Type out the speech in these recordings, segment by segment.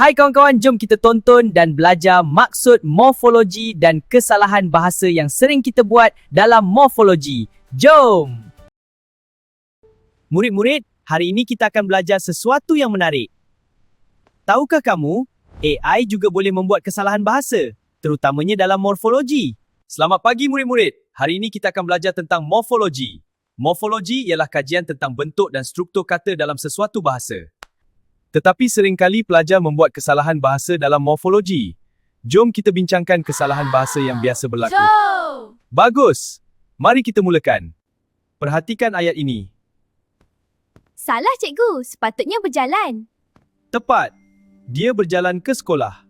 Hai kawan-kawan, jom kita tonton dan belajar maksud morfologi dan kesalahan bahasa yang sering kita buat dalam morfologi. Jom! Murid-murid, hari ini kita akan belajar sesuatu yang menarik. Tahukah kamu, AI juga boleh membuat kesalahan bahasa, terutamanya dalam morfologi. Selamat pagi murid-murid. Hari ini kita akan belajar tentang morfologi. Morfologi ialah kajian tentang bentuk dan struktur kata dalam sesuatu bahasa. Tetapi seringkali pelajar membuat kesalahan bahasa dalam morfologi. Jom kita bincangkan kesalahan bahasa yang biasa berlaku. Bagus! Mari kita mulakan. Perhatikan ayat ini. Salah cikgu, sepatutnya berjalan. Tepat. Dia berjalan ke sekolah.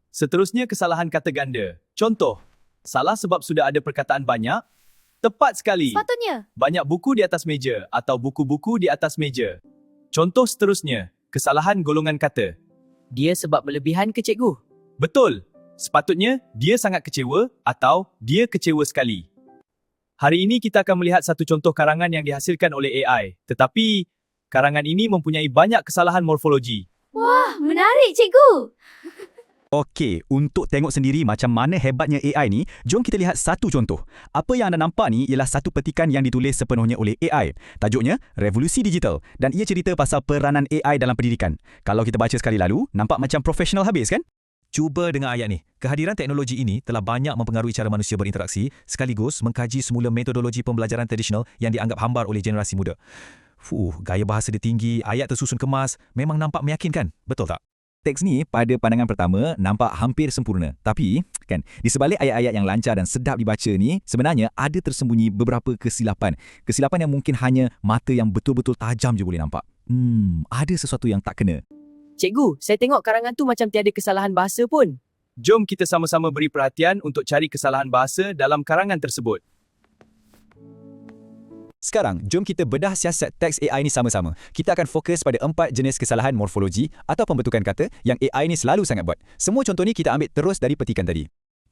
Seterusnya kesalahan kata ganda. Contoh, salah sebab sudah ada perkataan banyak. Tepat sekali. Sepatutnya. Banyak buku di atas meja atau buku-buku di atas meja. Contoh seterusnya, kesalahan golongan kata. Dia sebab berlebihan ke cikgu? Betul. Sepatutnya, dia sangat kecewa atau dia kecewa sekali. Hari ini kita akan melihat satu contoh karangan yang dihasilkan oleh AI. Tetapi, karangan ini mempunyai banyak kesalahan morfologi. Wah, menarik cikgu. Okey, untuk tengok sendiri macam mana hebatnya AI ni, jom kita lihat satu contoh. Apa yang anda nampak ni ialah satu petikan yang ditulis sepenuhnya oleh AI. Tajuknya, Revolusi Digital. Dan ia cerita pasal peranan AI dalam pendidikan. Kalau kita baca sekali lalu, nampak macam profesional habis kan? Cuba dengar ayat ni. Kehadiran teknologi ini telah banyak mempengaruhi cara manusia berinteraksi sekaligus mengkaji semula metodologi pembelajaran tradisional yang dianggap hambar oleh generasi muda. Gaya bahasa dia tinggi, ayat tersusun kemas, memang nampak meyakinkan. Betul tak? Teks ni pada pandangan pertama nampak hampir sempurna. Tapi, kan, di sebalik ayat-ayat yang lancar dan sedap dibaca ni, sebenarnya ada tersembunyi beberapa kesilapan. Kesilapan yang mungkin hanya mata yang betul-betul tajam je boleh nampak. Ada sesuatu yang tak kena. Cikgu, saya tengok karangan tu macam tiada kesalahan bahasa pun. Jom kita sama-sama beri perhatian untuk cari kesalahan bahasa dalam karangan tersebut. Sekarang, jom kita bedah siasat teks AI ni sama-sama. Kita akan fokus pada 4 jenis kesalahan morfologi atau pembentukan kata yang AI ni selalu sangat buat. Semua contoh ni kita ambil terus dari petikan tadi.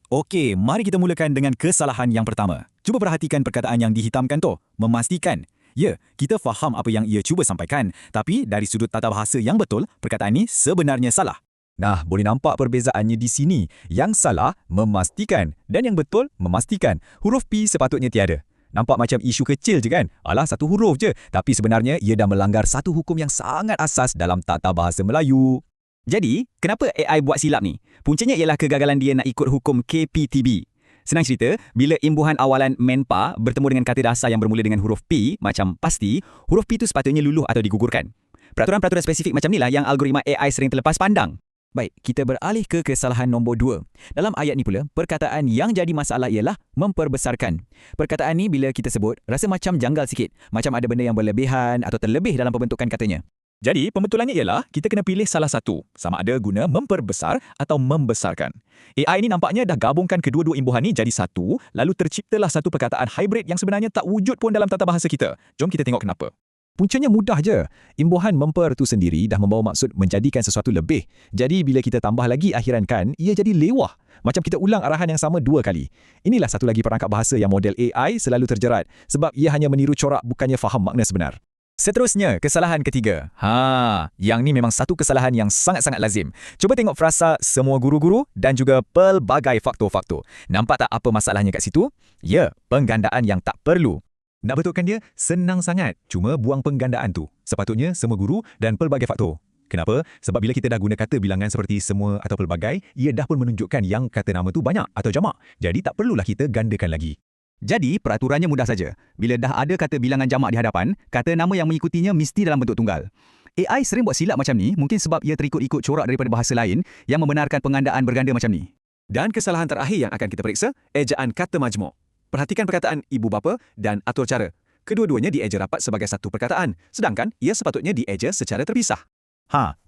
Okey, mari kita mulakan dengan kesalahan yang pertama. Cuba perhatikan perkataan yang dihitamkan tu. Memastikan. Ya, kita faham apa yang ia cuba sampaikan. Tapi dari sudut tata bahasa yang betul, perkataan ni sebenarnya salah. Nah, boleh nampak perbezaannya di sini. Yang salah, memastikan. Dan yang betul, memastikan. Huruf P sepatutnya tiada. Nampak macam isu kecil je kan? Alah, satu huruf je. Tapi sebenarnya ia dah melanggar satu hukum yang sangat asas dalam tata bahasa Melayu. Jadi, kenapa AI buat silap ni? Puncanya ialah kegagalan dia nak ikut hukum KPTB. Senang cerita, bila imbuhan awalan menpa bertemu dengan kata dasar yang bermula dengan huruf P, macam pasti, huruf P itu sepatutnya luluh atau digugurkan. Peraturan-peraturan spesifik macam inilah yang algoritma AI sering terlepas pandang. Baik, kita beralih ke kesalahan nombor 2. Dalam ayat ni pula, perkataan yang jadi masalah ialah memperbesarkan. Perkataan ni bila kita sebut, rasa macam janggal sikit. Macam ada benda yang berlebihan atau terlebih dalam pembentukan katanya. Jadi, pembetulannya ialah kita kena pilih salah satu. Sama ada guna memperbesar atau membesarkan. AI ni nampaknya dah gabungkan kedua-dua imbuhan ni jadi satu, lalu terciptalah satu perkataan hybrid yang sebenarnya tak wujud pun dalam tata bahasa kita. Jom kita tengok kenapa. Puncanya mudah je. Imbuhan memper tu sendiri dah membawa maksud menjadikan sesuatu lebih. Jadi bila kita tambah lagi akhiran kan, ia jadi lewah. Macam kita ulang arahan yang sama 2 kali. Inilah satu lagi perangkap bahasa yang model AI selalu terjerat sebab ia hanya meniru corak bukannya faham makna sebenar. Seterusnya, kesalahan ketiga. Yang ni memang satu kesalahan yang sangat-sangat lazim. Cuba tengok frasa semua guru-guru dan juga pelbagai faktor-faktor. Nampak tak apa masalahnya kat situ? Ya, penggandaan yang tak perlu. Nak betulkan dia, senang sangat. Cuma buang penggandaan tu. Sepatutnya semua guru dan pelbagai faktor. Kenapa? Sebab bila kita dah guna kata bilangan seperti semua atau pelbagai, ia dah pun menunjukkan yang kata nama tu banyak atau jamak. Jadi tak perlulah kita gandakan lagi. Jadi peraturannya mudah saja. Bila dah ada kata bilangan jamak di hadapan, kata nama yang mengikutinya mesti dalam bentuk tunggal. AI sering buat silap macam ni, mungkin sebab ia terikut-ikut corak daripada bahasa lain yang membenarkan pengandaan berganda macam ni. Dan kesalahan terakhir yang akan kita periksa, ejaan kata majmuk. Perhatikan perkataan ibu bapa dan atur cara. Kedua-duanya dieja rapat sebagai satu perkataan, sedangkan ia sepatutnya dieja secara terpisah.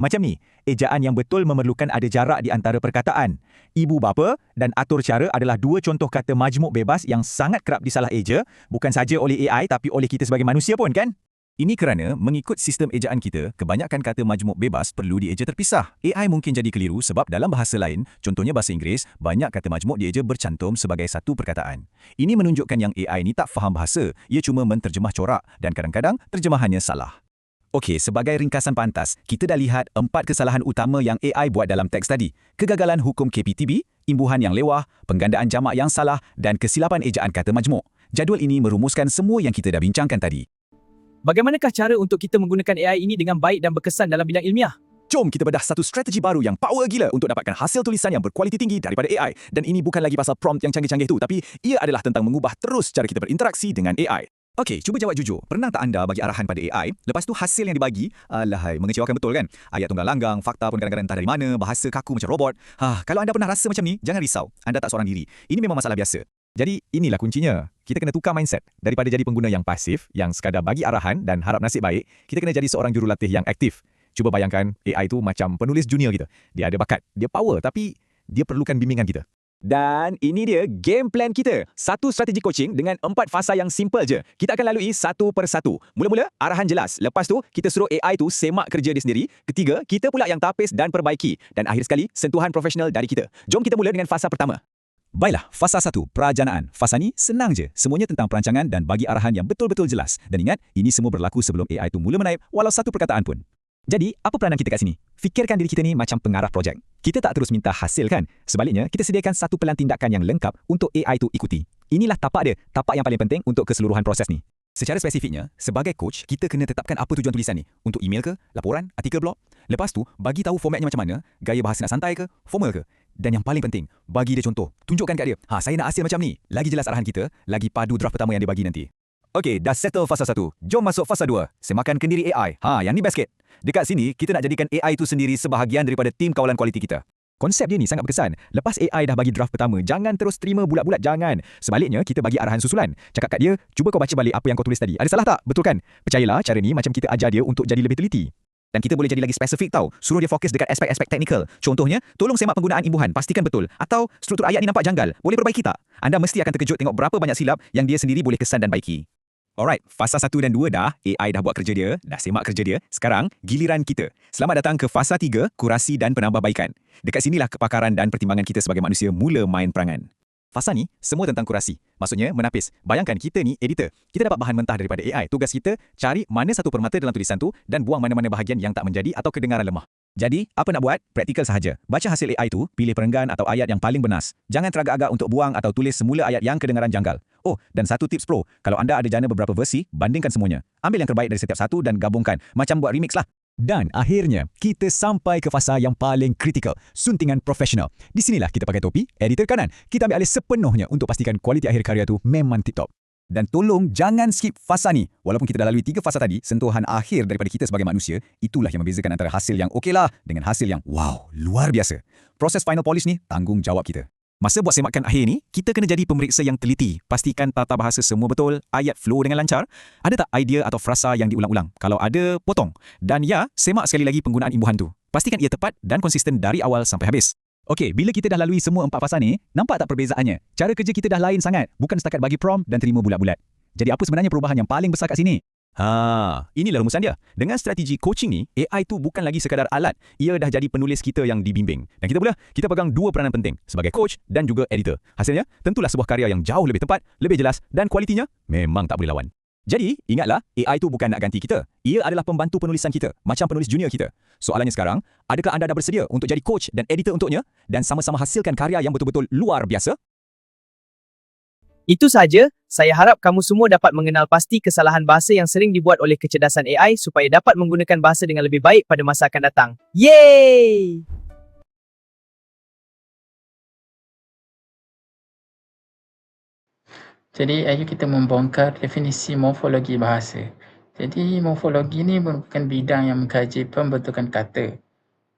Macam ni. Ejaan yang betul memerlukan ada jarak di antara perkataan. Ibu bapa dan atur cara adalah 2 contoh kata majmuk bebas yang sangat kerap disalah eja, bukan saja oleh AI tapi oleh kita sebagai manusia pun kan? Ini kerana mengikut sistem ejaan kita, kebanyakan kata majmuk bebas perlu dieja terpisah. AI mungkin jadi keliru sebab dalam bahasa lain, contohnya bahasa Inggeris, banyak kata majmuk dieja bercantum sebagai satu perkataan. Ini menunjukkan yang AI ni tak faham bahasa, ia cuma menterjemah corak dan kadang-kadang terjemahannya salah. Okey, sebagai ringkasan pantas, kita dah lihat 4 kesalahan utama yang AI buat dalam teks tadi. Kegagalan hukum KPTB, imbuhan yang lewah, penggandaan jamak yang salah dan kesilapan ejaan kata majmuk. Jadual ini merumuskan semua yang kita dah bincangkan tadi. Bagaimanakah cara untuk kita menggunakan AI ini dengan baik dan berkesan dalam bidang ilmiah? Jom kita bedah satu strategi baru yang power gila untuk dapatkan hasil tulisan yang berkualiti tinggi daripada AI. Dan ini bukan lagi pasal prompt yang canggih-canggih tu, tapi ia adalah tentang mengubah terus cara kita berinteraksi dengan AI. Okey, cuba jawab jujur. Pernah tak anda bagi arahan pada AI, lepas tu hasil yang dibagi, alahai, mengecewakan betul kan? Ayat tunggal langgang, fakta pun kadang-kadang entah dari mana, bahasa kaku macam robot. Kalau anda pernah rasa macam ni, jangan risau. Anda tak seorang diri. Ini memang masalah biasa. Jadi, inilah kuncinya. Kita kena tukar mindset. Daripada jadi pengguna yang pasif, yang sekadar bagi arahan dan harap nasib baik, kita kena jadi seorang jurulatih yang aktif. Cuba bayangkan, AI tu macam penulis junior kita. Dia ada bakat, dia power, tapi dia perlukan bimbingan kita. Dan ini dia game plan kita. Satu strategi coaching dengan 4 fasa yang simple je. Kita akan lalui satu per satu. Mula-mula, arahan jelas. Lepas tu, kita suruh AI tu semak kerja dia sendiri. Ketiga, kita pula yang tapis dan perbaiki. Dan akhir sekali, sentuhan profesional dari kita. Jom kita mula dengan fasa pertama. Baiklah, fasa 1, prajanaan. Fasa ni senang je. Semuanya tentang perancangan dan bagi arahan yang betul-betul jelas. Dan ingat, ini semua berlaku sebelum AI tu mula menaip walau satu perkataan pun. Jadi, apa peranan kita kat sini? Fikirkan diri kita ni macam pengarah projek. Kita tak terus minta hasil kan? Sebaliknya, kita sediakan satu pelan tindakan yang lengkap untuk AI tu ikuti. Inilah tapak dia, tapak yang paling penting untuk keseluruhan proses ni. Secara spesifiknya, sebagai coach, kita kena tetapkan apa tujuan tulisan ni. Untuk email ke, laporan, artikel blog. Lepas tu, bagi tahu formatnya macam mana, gaya bahasa nak santai ke, formal ke. Dan yang paling penting, bagi dia contoh. Tunjukkan kat dia, saya nak hasil macam ni. Lagi jelas arahan kita, lagi padu draft pertama yang dia bagi nanti. Okey, dah settle fasa 1. Jom masuk fasa 2. Semakan kendiri AI. Yang ni best sikit. Dekat sini, kita nak jadikan AI tu sendiri sebahagian daripada tim kawalan kualiti kita. Konsep dia ni sangat berkesan. Lepas AI dah bagi draft pertama, jangan terus terima bulat-bulat, jangan. Sebaliknya, kita bagi arahan susulan. Cakap kat dia, cuba kau baca balik apa yang kau tulis tadi. Ada salah tak? Betul kan? Percayalah, cara ni macam kita ajar dia untuk jadi lebih teliti. Dan kita boleh jadi lagi spesifik tau. Suruh dia fokus dekat aspek-aspek teknikal. Contohnya, tolong semak penggunaan imbuhan, pastikan betul. Atau struktur ayat ni nampak janggal. Boleh perbaiki tak? Anda mesti akan terkejut tengok berapa banyak silap yang dia sendiri boleh kesan dan baiki. Alright, fasa 1 dan 2 dah. AI dah buat kerja dia, dah semak kerja dia. Sekarang, giliran kita. Selamat datang ke fasa 3, kurasi dan penambahbaikan. Dekat sinilah kepakaran dan pertimbangan kita sebagai manusia mula main perangan. Fasa ni, semua tentang kurasi. Maksudnya, menapis. Bayangkan kita ni editor. Kita dapat bahan mentah daripada AI. Tugas kita, cari mana satu permata dalam tulisan tu dan buang mana-mana bahagian yang tak menjadi atau kedengaran lemah. Jadi, apa nak buat? Praktikal sahaja. Baca hasil AI tu, pilih perenggan atau ayat yang paling benas. Jangan teragak-agak untuk buang atau tulis semula ayat yang kedengaran janggal. Oh, dan satu tips pro. Kalau anda ada jana beberapa versi, bandingkan semuanya. Ambil yang terbaik dari setiap satu dan gabungkan. Macam buat remix lah. Dan akhirnya, kita sampai ke fasa yang paling kritikal. Suntingan profesional. Di sinilah kita pakai topi, editor kanan. Kita ambil alih sepenuhnya untuk pastikan kualiti akhir karya tu memang tip-top. Dan tolong jangan skip fasa ni. Walaupun kita dah lalui 3 fasa tadi, sentuhan akhir daripada kita sebagai manusia, itulah yang membezakan antara hasil yang okeylah dengan hasil yang wow, luar biasa. Proses final polish ni tanggungjawab kita. Masa buat semakan akhir ni, kita kena jadi pemeriksa yang teliti. Pastikan tata bahasa semua betul, ayat flow dengan lancar. Ada tak idea atau frasa yang diulang-ulang? Kalau ada, potong. Dan ya, semak sekali lagi penggunaan imbuhan tu. Pastikan ia tepat dan konsisten dari awal sampai habis. Okey, bila kita dah lalui semua 4 fasa ni, nampak tak perbezaannya? Cara kerja kita dah lain sangat. Bukan setakat bagi prompt dan terima bulat-bulat. Jadi apa sebenarnya perubahan yang paling besar kat sini? Inilah rumusan dia. Dengan strategi coaching ni, AI tu bukan lagi sekadar alat. Ia dah jadi penulis kita yang dibimbing. Dan kita pegang 2 peranan penting sebagai coach dan juga editor. Hasilnya, tentulah sebuah karya yang jauh lebih tepat, lebih jelas dan kualitinya memang tak boleh lawan. Jadi, ingatlah, AI tu bukan nak ganti kita. Ia adalah pembantu penulisan kita, macam penulis junior kita. Soalannya sekarang, adakah anda dah bersedia untuk jadi coach dan editor untuknya dan sama-sama hasilkan karya yang betul-betul luar biasa? Itu sahaja. Saya harap kamu semua dapat mengenal pasti kesalahan bahasa yang sering dibuat oleh kecerdasan AI supaya dapat menggunakan bahasa dengan lebih baik pada masa akan datang. Yeay! Jadi, ayo kita membongkar definisi morfologi bahasa. Jadi, morfologi ni merupakan bidang yang mengkaji pembentukan kata.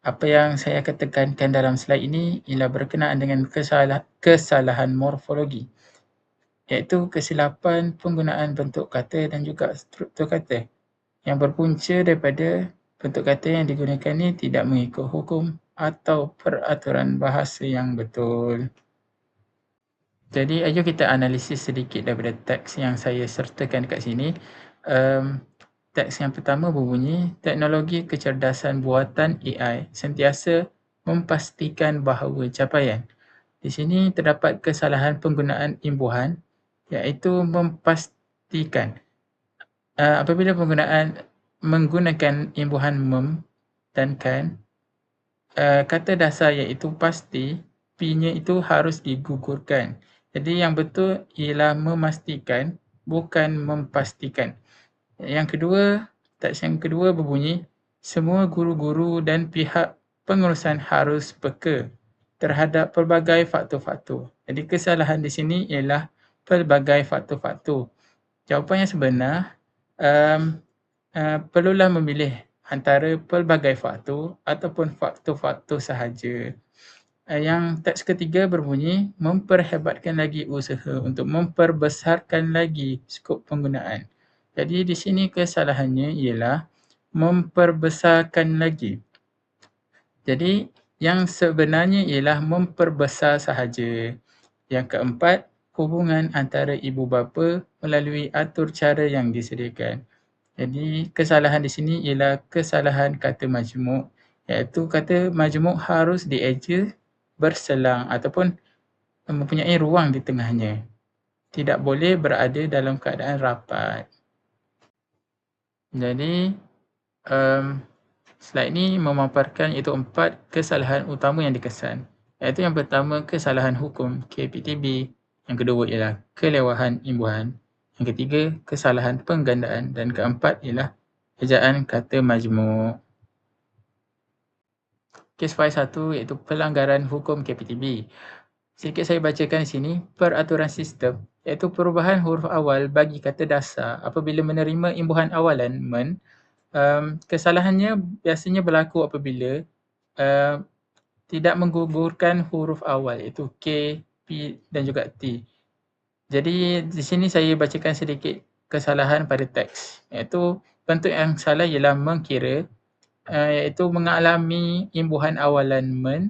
Apa yang saya akan tekankan dalam slide ini ialah berkenaan dengan kesalahan morfologi, iaitu kesilapan penggunaan bentuk kata dan juga struktur kata yang berpunca daripada bentuk kata yang digunakan ni tidak mengikut hukum atau peraturan bahasa yang betul. Jadi, ayo kita analisis sedikit daripada teks yang saya sertakan dekat sini. Teks yang pertama berbunyi, teknologi kecerdasan buatan AI sentiasa memastikan bahawa capaian. Di sini terdapat kesalahan penggunaan imbuhan, iaitu memastikan. Apabila penggunaan menggunakan imbuhan mem dan kan, kata dasar iaitu pasti, P-nya itu harus digugurkan. Jadi yang betul ialah memastikan, bukan mempastikan. Yang kedua, teks yang kedua berbunyi, semua guru-guru dan pihak pengurusan harus peka terhadap pelbagai faktor-faktor. Jadi kesalahan di sini ialah pelbagai faktor-faktor. Jawapan yang sebenar, perlulah memilih antara pelbagai faktor ataupun faktor-faktor sahaja. Yang teks ketiga berbunyi, memperhebatkan lagi usaha untuk memperbesarkan lagi skop penggunaan. Jadi di sini kesalahannya ialah memperbesarkan lagi. Jadi yang sebenarnya ialah memperbesar sahaja. Yang keempat, hubungan antara ibu bapa melalui atur cara yang disediakan. Jadi kesalahan di sini ialah kesalahan kata majmuk, iaitu kata majmuk harus dieja berselang ataupun mempunyai ruang di tengahnya. Tidak boleh berada dalam keadaan rapat. Jadi slide ni memaparkan iaitu 4 kesalahan utama yang dikesan. Iaitu yang pertama, kesalahan hukum KPTB. Yang kedua ialah kelewahan imbuhan. Yang ketiga, kesalahan penggandaan. Dan keempat ialah ejaan kata majmuk. Kes faiz 1 iaitu pelanggaran hukum KPTB. Sedikit saya bacakan di sini, peraturan sistem iaitu perubahan huruf awal bagi kata dasar apabila menerima imbuhan awalan men. Kesalahannya biasanya berlaku apabila tidak menggugurkan huruf awal iaitu K, P dan juga T. Jadi di sini saya bacakan sedikit kesalahan pada teks, iaitu bentuk yang salah ialah mengkira, iaitu mengalami imbuhan awalan men.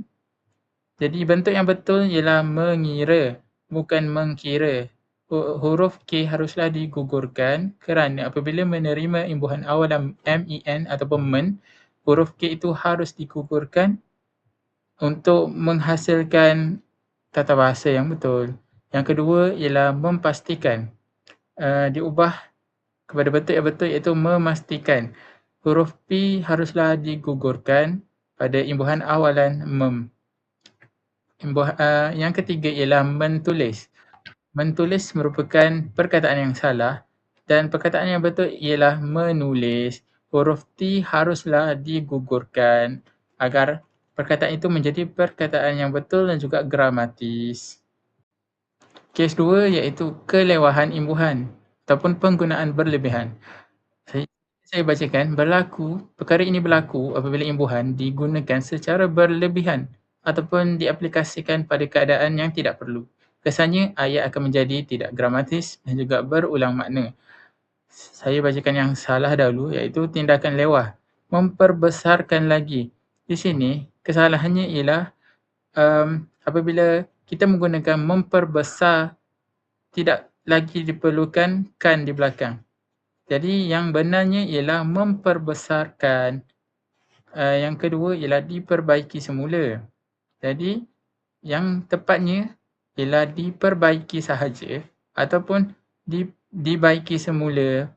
Jadi bentuk yang betul ialah mengira, bukan mengkira. Huruf K haruslah digugurkan kerana apabila menerima imbuhan awalan MEN ataupun men, huruf K itu harus digugurkan untuk menghasilkan tata bahasa yang betul. Yang kedua ialah memastikan, diubah kepada bentuk yang betul iaitu memastikan. Huruf P haruslah digugurkan pada imbuhan awalan mem. Yang ketiga ialah mentulis. Mentulis merupakan perkataan yang salah dan perkataan yang betul ialah menulis. Huruf T haruslah digugurkan agar perkataan itu menjadi perkataan yang betul dan juga gramatis. Kes 2 iaitu kelewahan imbuhan ataupun penggunaan berlebihan. Saya bacakan, perkara ini berlaku apabila imbuhan digunakan secara berlebihan ataupun diaplikasikan pada keadaan yang tidak perlu. Kesannya ayat akan menjadi tidak gramatis dan juga berulang makna. Saya bacakan yang salah dahulu iaitu tindakan lewah, memperbesarkan lagi. Di sini kesalahannya ialah apabila kita menggunakan memperbesar tidak lagi diperlukan kan di belakang. Jadi yang benarnya ialah memperbesarkan. Yang kedua ialah diperbaiki semula. Jadi yang tepatnya ialah diperbaiki sahaja ataupun dibaiki semula.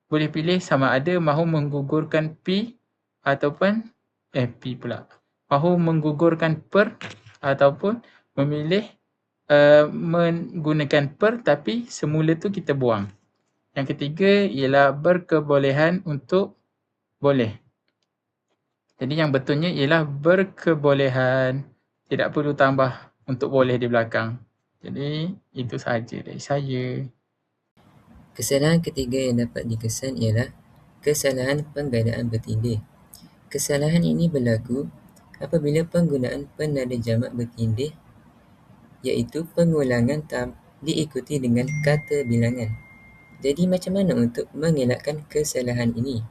Boleh pilih sama ada mahu menggugurkan P ataupun P pula. Mahu menggugurkan per ataupun memilih menggunakan per tapi semula tu kita buang. Yang ketiga ialah berkebolehan untuk boleh. Jadi yang betulnya ialah berkebolehan. Tidak perlu tambah untuk boleh di belakang. Jadi itu sahaja dari saya. Kesalahan ketiga yang dapat dikesan ialah kesalahan penggandaan bertindih. Kesalahan ini berlaku apabila penggunaan penada jamak bertindih iaitu pengulangan diikuti dengan kata bilangan. Jadi macam mana untuk mengelakkan kesalahan ini?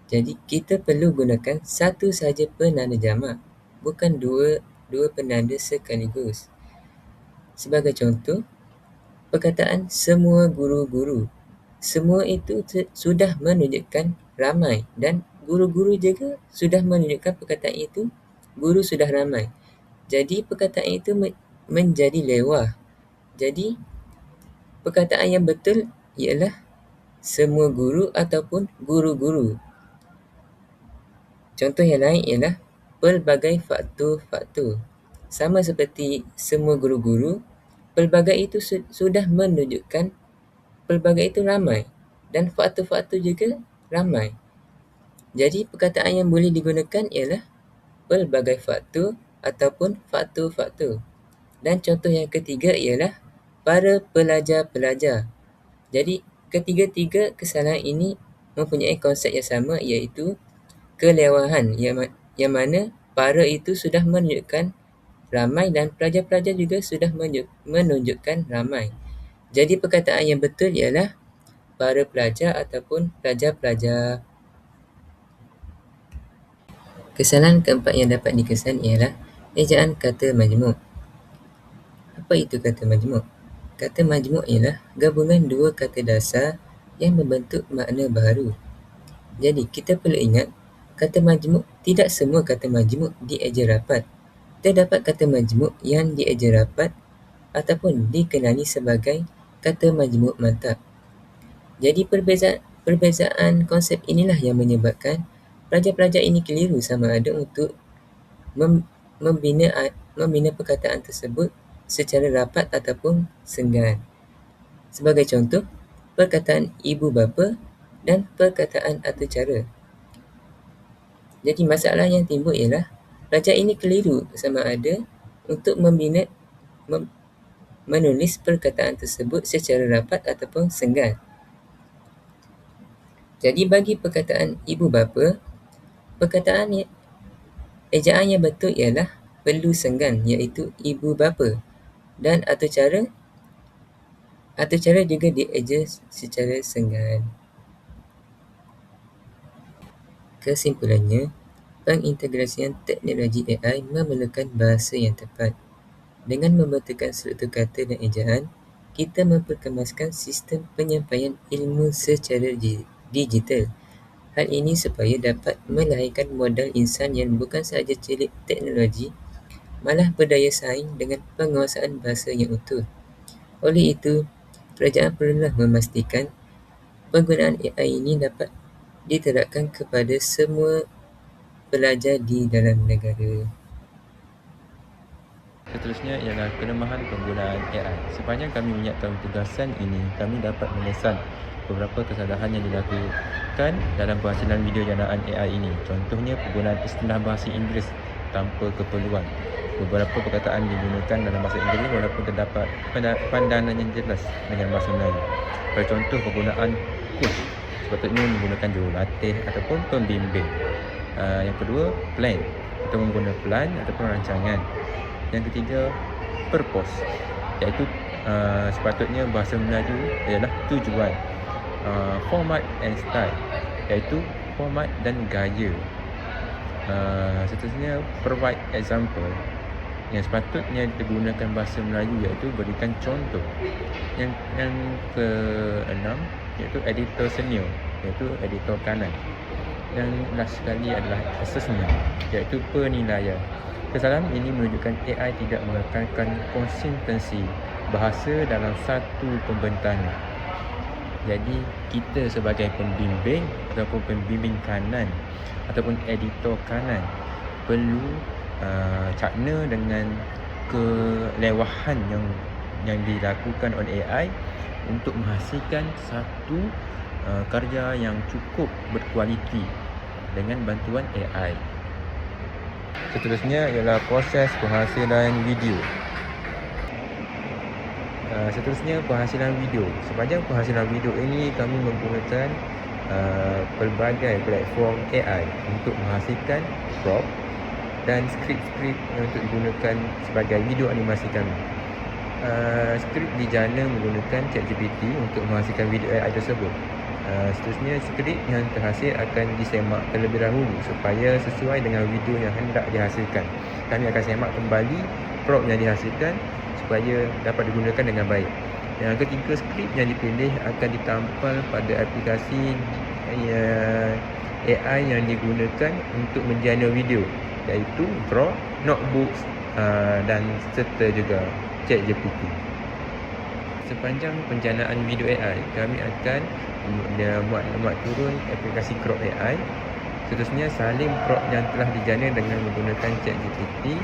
Jadi kita perlu gunakan satu sahaja penada jamak, bukan dua penada sekaligus. Sebagai contoh, perkataan semua guru-guru. Semua itu sudah menunjukkan ramai dan guru-guru juga sudah menunjukkan perkataan itu guru sudah ramai. Jadi perkataan itu menjadi lewah. Jadi perkataan yang betul ialah semua guru ataupun guru-guru. Contoh yang lain ialah pelbagai faktor-faktor. Sama seperti semua guru-guru, pelbagai itu sudah menunjukkan pelbagai itu ramai dan faktor-faktor juga ramai. Jadi perkataan yang boleh digunakan ialah pelbagai faktor ataupun faktor-faktor. Dan contoh yang ketiga ialah para pelajar-pelajar. Jadi ketiga-tiga kesalahan ini mempunyai konsep yang sama, iaitu kelewahan, yang mana para itu sudah menunjukkan ramai dan pelajar-pelajar juga sudah menunjukkan ramai. Jadi perkataan yang betul ialah para pelajar ataupun pelajar-pelajar. Kesalahan keempat yang dapat dikesan ialah ejaan kata majmuk. Apa itu kata majmuk? Kata majmuk ialah gabungan dua kata dasar yang membentuk makna baharu. Jadi kita perlu ingat, kata majmuk, tidak semua kata majmuk dieja rapat. Terdapat kata majmuk yang dieja rapat ataupun dikenali sebagai kata majmuk mantap. Jadi perbezaan konsep inilah yang menyebabkan pelajar-pelajar ini keliru sama ada untuk membina perkataan tersebut secara rapat ataupun senggan. Sebagai contoh, perkataan ibu bapa dan perkataan atau cara. Jadi masalah yang timbul ialah pelajar ini keliru sama ada untuk menulis perkataan tersebut secara rapat ataupun senggan. Jadi bagi perkataan ibu bapa, perkataan ejaan yang betul ialah perlu senggan, iaitu ibu bapa. Dan atau cara juga dieja secara senggan. Kesimpulannya, pengintegrasian teknologi AI memerlukan bahasa yang tepat. Dengan membentukkan struktur kata dan ejaan, kita memperkemaskan sistem penyampaian ilmu secara digital. Hal ini supaya dapat melahirkan modal insan yang bukan sahaja celik teknologi, malah berdaya saing dengan penguasaan bahasa yang utuh. Oleh itu, kerajaan perlulah memastikan penggunaan AI ini dapat diterapkan kepada semua pelajar di dalam negara. Seterusnya ialah kelemahan penggunaan AI. Sepanjang kami menyiapkan tugasan ini, kami dapat memesan beberapa kesalahan yang dilakukan dalam penghasilan video janaan AI ini. Contohnya penggunaan istilah bahasa Inggeris tanpa keperluan. Beberapa perkataan digunakan dalam bahasa Inggeris walaupun terdapat pandangan yang jelas dengan bahasa Melayu. Pada contoh, penggunaan coach sepatutnya menggunakan jurulatih ataupun pembimbing. Yang kedua, plan atau menggunakan plan ataupun rancangan. Yang ketiga, purpose, iaitu sepatutnya bahasa Melayu ialah tujuan. Format and style, iaitu format dan gaya. Seterusnya, provide example, yang sepatutnya digunakan bahasa Melayu iaitu berikan contoh. Yang keenam iaitu editor senior, iaitu editor kanan. Yang last sekali adalah assessment, iaitu penilaian. Kesalahan ini menunjukkan AI tidak mengekalkan konsistensi bahasa dalam satu pembentangan. Jadi kita sebagai pembimbing ataupun pembimbing kanan ataupun editor kanan perlu cakna dengan kelewahan yang dilakukan oleh AI untuk menghasilkan satu karya yang cukup berkualiti dengan bantuan AI. Seterusnya ialah proses penghasilan video. Penghasilan video. Sepanjang penghasilan video ini kami menggunakan pelbagai platform AI untuk menghasilkan prop dan skrip-skrip yang untuk digunakan sebagai video animasi kami. Skrip dijana menggunakan ChatGPT untuk menghasilkan video AI tersebut. Seterusnya, skrip yang terhasil akan disemak terlebih dahulu supaya sesuai dengan video yang hendak dihasilkan. Kami akan semak kembali prop yang dihasilkan supaya dapat digunakan dengan baik. Yang ketiga, skrip yang dipilih akan ditampal pada aplikasi AI yang digunakan untuk menjana video, iaitu Grok, Notebooks dan serta juga ChatGPT. sepanjang penjanaan video AI, kami akan muat turun aplikasi Grok AI. Seterusnya, salin prompt yang telah dijana dengan menggunakan ChatGPT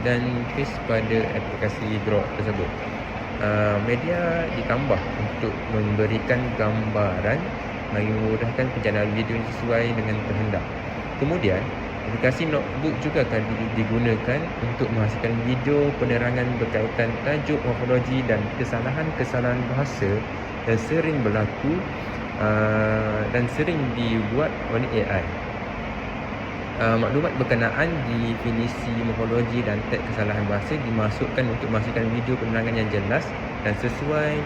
dan paste pada aplikasi Grok tersebut. Media ditambah untuk memberikan gambaran bagi memudahkan penjanaan video sesuai dengan kehendak. Kemudian, aplikasi Notebook juga akan digunakan untuk menghasilkan video penerangan berkaitan tajuk, morfologi dan kesalahan-kesalahan bahasa yang sering berlaku dan sering dibuat oleh AI. Maklumat berkenaan definisi morfologi dan teks kesalahan bahasa dimasukkan untuk menghasilkan video penerangan yang jelas dan sesuai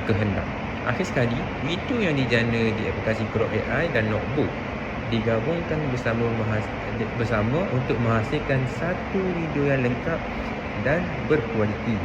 kehendak. Akhir sekali, video yang dijana di aplikasi Grok AI dan Notebook digabungkan bersama untuk menghasilkan satu video yang lengkap dan berkualiti.